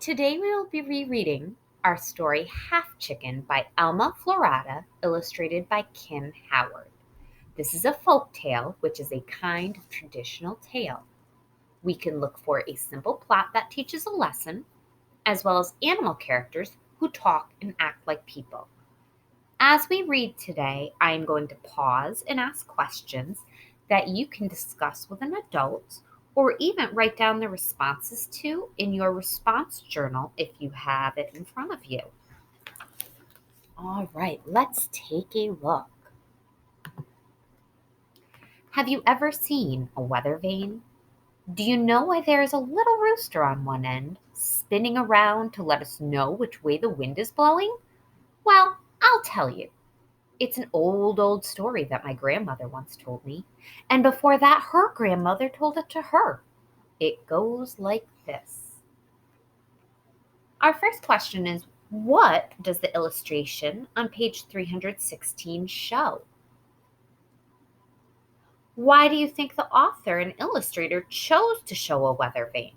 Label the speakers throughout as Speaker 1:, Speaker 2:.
Speaker 1: Today we will be rereading our story Half Chicken by Alma Florada, illustrated by Kim Howard. This is a folk tale, which is a kind of traditional tale. We can look for a simple plot that teaches a lesson, as well as animal characters who talk and act like people. As we read today, I am going to pause and ask questions that you can discuss with an adult or even write down the responses to in your response journal if you have it in front of you. All right, let's take a look. Have you ever seen a weather vane? Do you know why there is a little rooster on one end, spinning around to let us know which way the wind is blowing? Well, I'll tell you. It's an old story that my grandmother once told me, and before that, her grandmother told it to her. It goes like this. Our first question is, what does the illustration on page 316 show? Why do you think the author and illustrator chose to show a weather vane?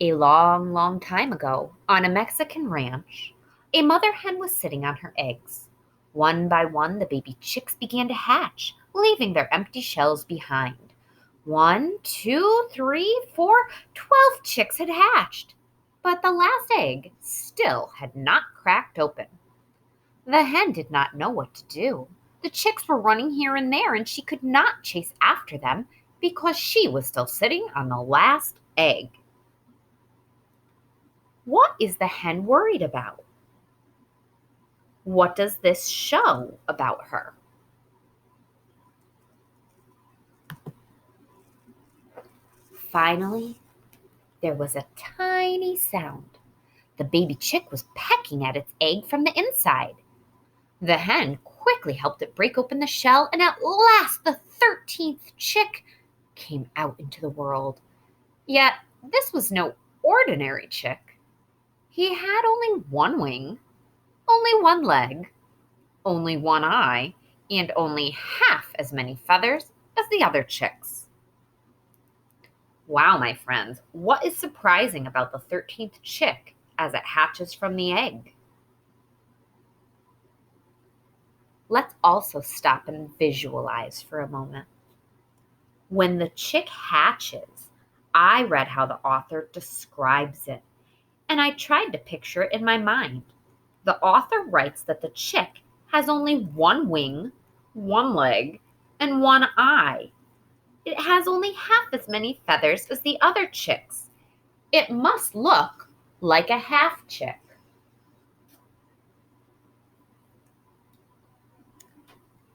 Speaker 1: A long time ago, on a Mexican ranch, a mother hen was sitting on her eggs. One by one, the baby chicks began to hatch, leaving their empty shells behind. 1, 2, 3, 4, 12 chicks had hatched, but the last egg still had not cracked open. The hen did not know what to do. The chicks were running here and there, and she could not chase after them because she was still sitting on the last egg. What is the hen worried about? What does this show about her? Finally, there was a tiny sound. The baby chick was pecking at its egg from the inside. The hen quickly helped it break open the shell, and at last the 13th chick came out into the world. Yet this was no ordinary chick. He had only one wing, only one leg, only one eye, and only half as many feathers as the other chicks. Wow, my friends, what is surprising about the 13th chick as it hatches from the egg? Let's also stop and visualize for a moment. When the chick hatches, I read how the author describes it, and I tried to picture it in my mind. The author writes that the chick has only one wing, one leg, and one eye. It has only half as many feathers as the other chicks. It must look like a half chick.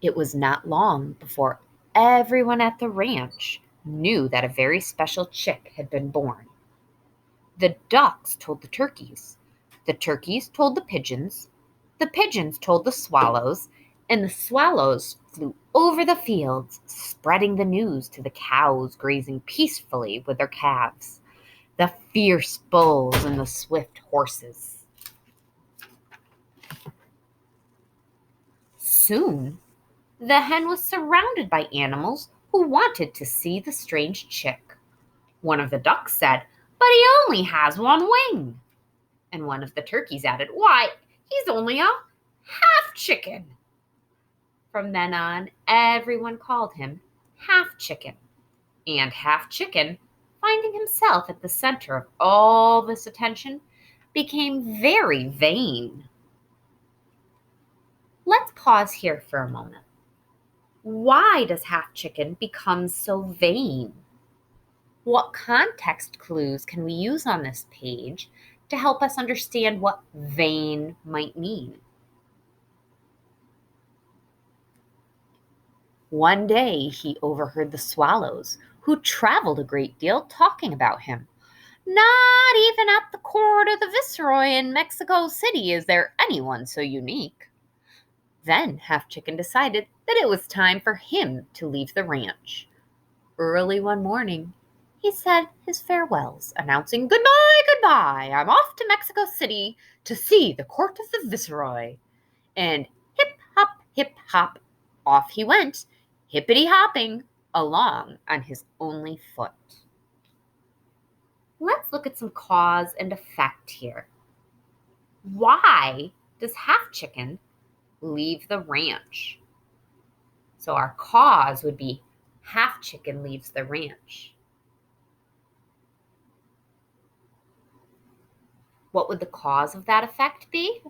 Speaker 1: It was not long before everyone at the ranch knew that a very special chick had been born. The ducks told the turkeys told the pigeons told the swallows, and the swallows flew over the fields, spreading the news to the cows grazing peacefully with their calves, the fierce bulls and the swift horses. Soon, the hen was surrounded by animals who wanted to see the strange chick. One of the ducks said, "But he only has one wing." And one of the turkeys added, "Why, he's only a half chicken." From then on, everyone called him Half Chicken. And Half Chicken, finding himself at the center of all this attention, became very vain. Let's pause here for a moment. Why does Half Chicken become so vain? What context clues can we use on this page to help us understand what vain might mean? One day he overheard the swallows, who traveled a great deal, talking about him. Not even at the court of the viceroy in Mexico City is there anyone so unique. Then Half Chicken decided that it was time for him to leave the ranch. Early one morning, he said his farewells, announcing, Goodbye, I'm off to Mexico City to see the court of the viceroy." And hip hop, off he went, hippity hopping along on his only foot. look at some cause and effect here. Why does Half Chicken leave the ranch? So our cause would be Half Chicken leaves the ranch. What would the cause of that effect be?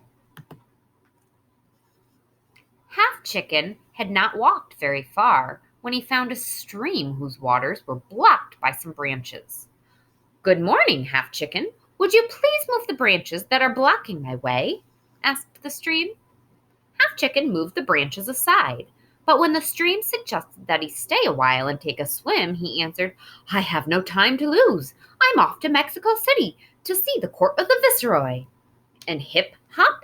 Speaker 1: Half Chicken had not walked very far when he found a stream whose waters were blocked by some branches. "Good morning, Half Chicken. Would you please move the branches that are blocking my way?" asked the stream. Half Chicken moved the branches aside, but when the stream suggested that he stay a while and take a swim, he answered, "I have no time to lose. I'm off to Mexico City to see the court of the viceroy." And hip, hop,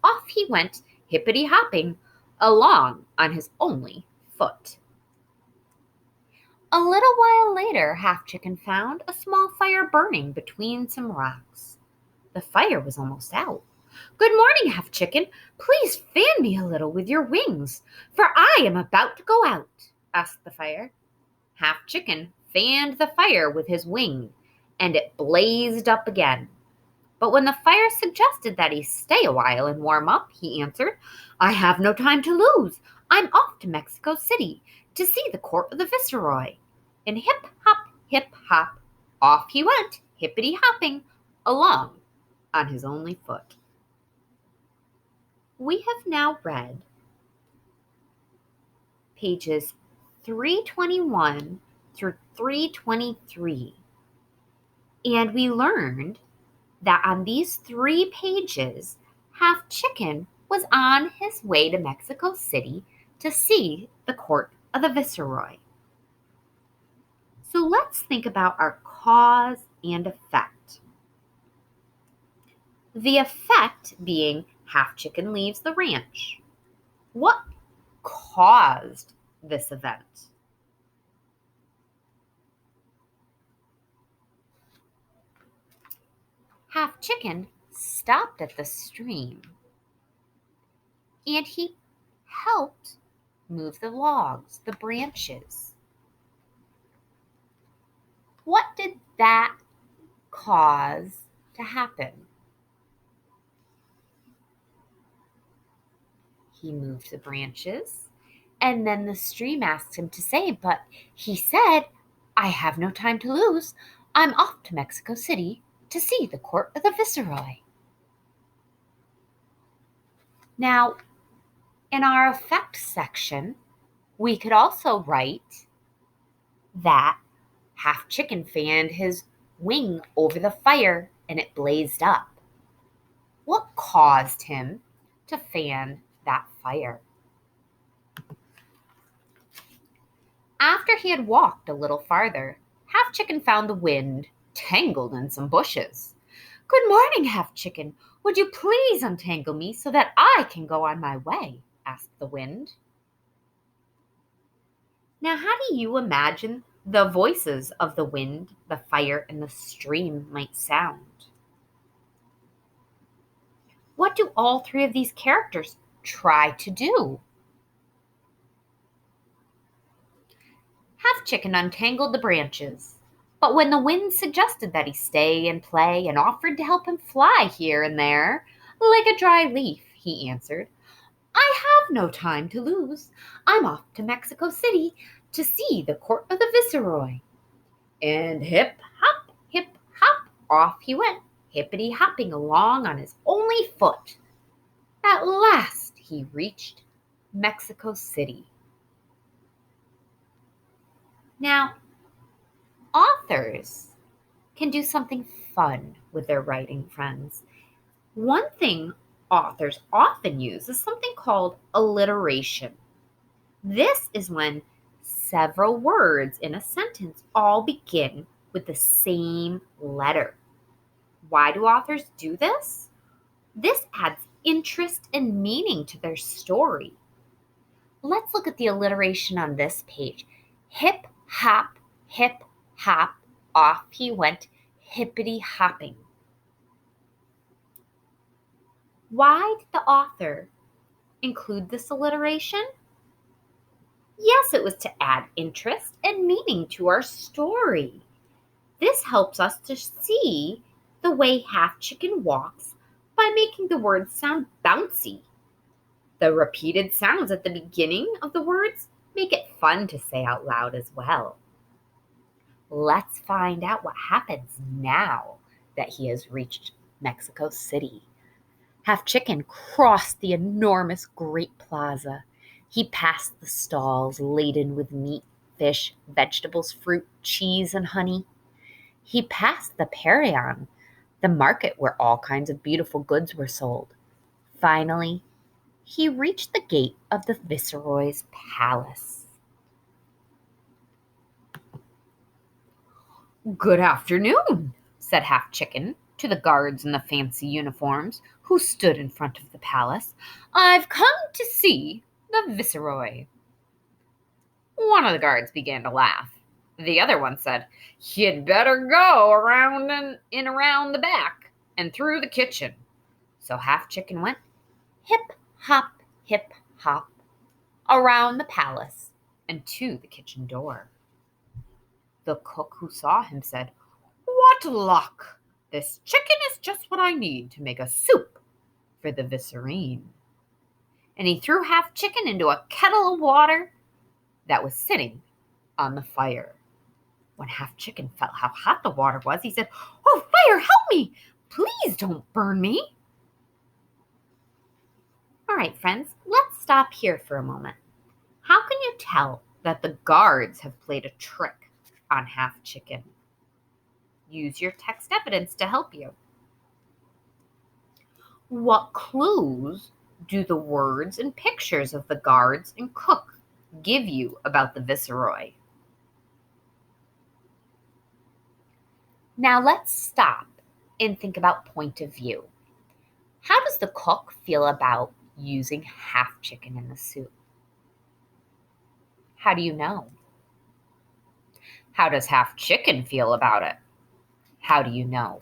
Speaker 1: off he went, hippity-hopping along on his only foot. A little while later, Half Chicken found a small fire burning between some rocks. The fire was almost out. "Good morning, Half Chicken. Please fan me a little with your wings, for I am about to go out," asked the fire. Half Chicken fanned the fire with his wing, and it blazed up again. But when the fire suggested that he stay a while and warm up, he answered, "I have no time to lose. I'm off to Mexico City to see the court of the viceroy." And hip, hop, off he went, hippity-hopping along on his only foot. We have now read pages 321 through 323, and we learned that on these 3 pages, Half Chicken was on his way to Mexico City to see the court of the viceroy. So let's think about our cause and effect. The effect being Half Chicken leaves the ranch. What caused this event? Half Chicken stopped at the stream and he helped move the logs, the branches. What did that cause to happen? He moved the branches, and then the stream asked him to say, but he said, "I have no time to lose. I'm off to Mexico City to see the court of the viceroy." Now, in our effect section, we could also write that Half Chicken fanned his wing over the fire and it blazed up. What caused him to fan that fire? After he had walked a little farther, Half Chicken found the wind tangled in some bushes. "Good morning, Half Chicken. Would you please untangle me so that I can go on my way?" asked the wind. Now, how do you imagine the voices of the wind, the fire, and the stream might sound? What do all 3 of these characters try to do? Half Chicken untangled the branches, but when the wind suggested that he stay and play and offered to help him fly here and there, like a dry leaf, he answered, "I have no time to lose. I'm off to Mexico City to see the court of the viceroy." And hip, hop, off he went, hippity-hopping along on his only foot. At last he reached Mexico City. Now, authors can do something fun with their writing, friends. One thing authors often use is something called alliteration. This is when several words in a sentence all begin with the same letter. Why do authors do this? This adds interest and meaning to their story. Let's look at the alliteration on this page. Hip, hop, off he went, hippity-hopping. Why did the author include this alliteration? Yes, it was to add interest and meaning to our story. This helps us to see the way Half Chicken walks by making the words sound bouncy. The repeated sounds at the beginning of the words make it fun to say out loud as well. Let's find out what happens now that he has reached Mexico City. Half Chicken crossed the enormous Great Plaza. He passed the stalls laden with meat, fish, vegetables, fruit, cheese, and honey. He passed the Parian, the market where all kinds of beautiful goods were sold. Finally, he reached the gate of the Viceroy's palace. "Good afternoon," said Half Chicken to the guards in the fancy uniforms who stood in front of the palace. "I've come to see the Viceroy." One of the guards began to laugh. The other one said, "You'd better go around and around the back and through the kitchen." So Half Chicken went hip, hop, around the palace and to the kitchen door. The cook who saw him said, "What luck! This chicken is just what I need to make a soup for the Viceroy." And he threw Half Chicken into a kettle of water that was sitting on the fire. When Half Chicken felt how hot the water was, he said, "Oh, fire, help me! Please don't burn me." All right, friends, let's stop here for a moment. How can you tell that the guards have played a trick on Half Chicken? Use your text evidence to help you. What clues do the words and pictures of the guards and cook give you about the Viceroy? Now let's stop and think about point of view. How does the cook feel about using Half Chicken in the soup? How do you know? How does Half Chicken feel about it? How do you know?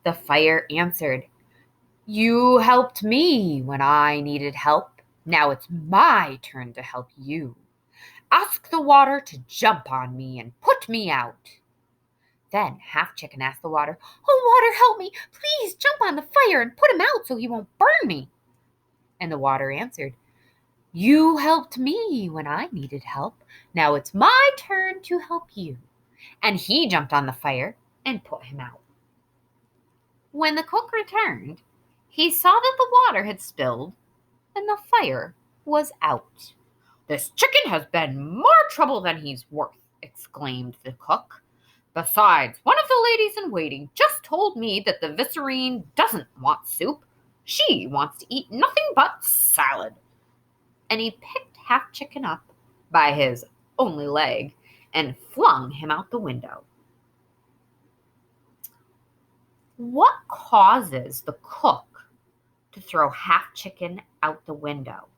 Speaker 1: The fire answered, "You helped me when I needed help. Now it's my turn to help you. Ask the water to jump on me and put me out." Then Half Chicken asked the water, "Oh, water, help me. Please jump on the fire and put him out so he won't burn me." And the water answered, "You helped me when I needed help. Now it's my turn to help you." And he jumped on the fire and put him out. When the cook returned, he saw that the water had spilled and the fire was out. "This chicken has been more trouble than he's worth," exclaimed the cook. "Besides, one of the ladies in waiting just told me that the Viceroy doesn't want soup. She wants to eat nothing but salad." And he picked Half Chicken up by his only leg and flung him out the window. What causes the cook to throw Half Chicken out the window?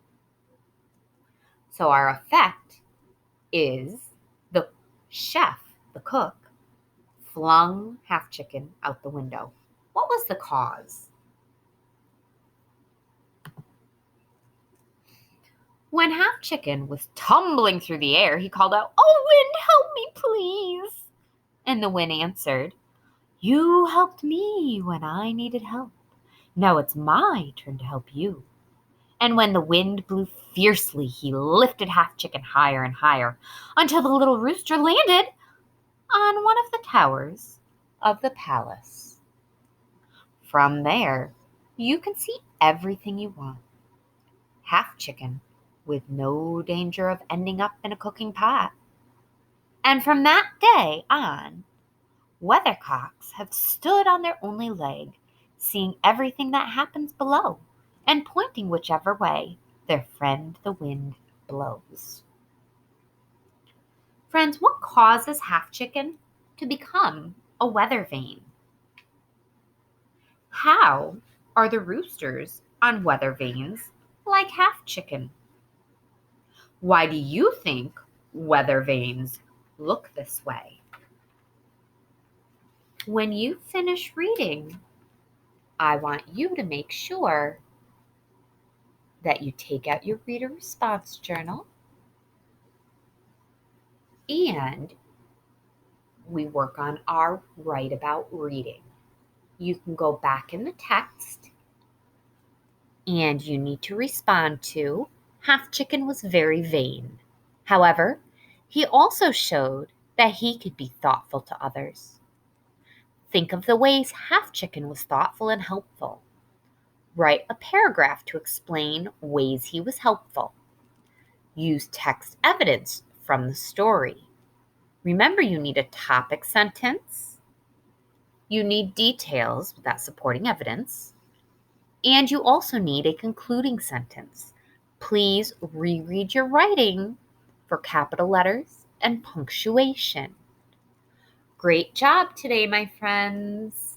Speaker 1: So our effect is the chef, the cook, flung Half Chicken out the window. What was the cause? When Half Chicken was tumbling through the air, he called out, "Oh, wind, help me, please." And the wind answered, "You helped me when I needed help. Now it's my turn to help you." And when the wind blew fiercely, he lifted Half Chicken higher and higher until the little rooster landed on one of the towers of the palace. From there, you can see everything you want. Half Chicken with no danger of ending up in a cooking pot. And from that day on, weathercocks have stood on their only leg, seeing everything that happens below and pointing whichever way their friend the wind blows. Friends, what causes Half Chicken to become a weather vane? How are the roosters on weather vanes like Half Chicken? Why do you think weather vanes look this way? When you finish reading, I want you to make sure that you take out your reader response journal And we work on our write about reading. You can go back in the text and you need to respond to Half Chicken was very vain. However, he also showed that he could be thoughtful to others. Think of the ways Half Chicken was thoughtful and helpful. Write a paragraph to explain ways he was helpful. Use text evidence from the story. Remember, you need a topic sentence. You need details with that supporting evidence. And you also need a concluding sentence. Please reread your writing for capital letters and punctuation. Great job today, my friends.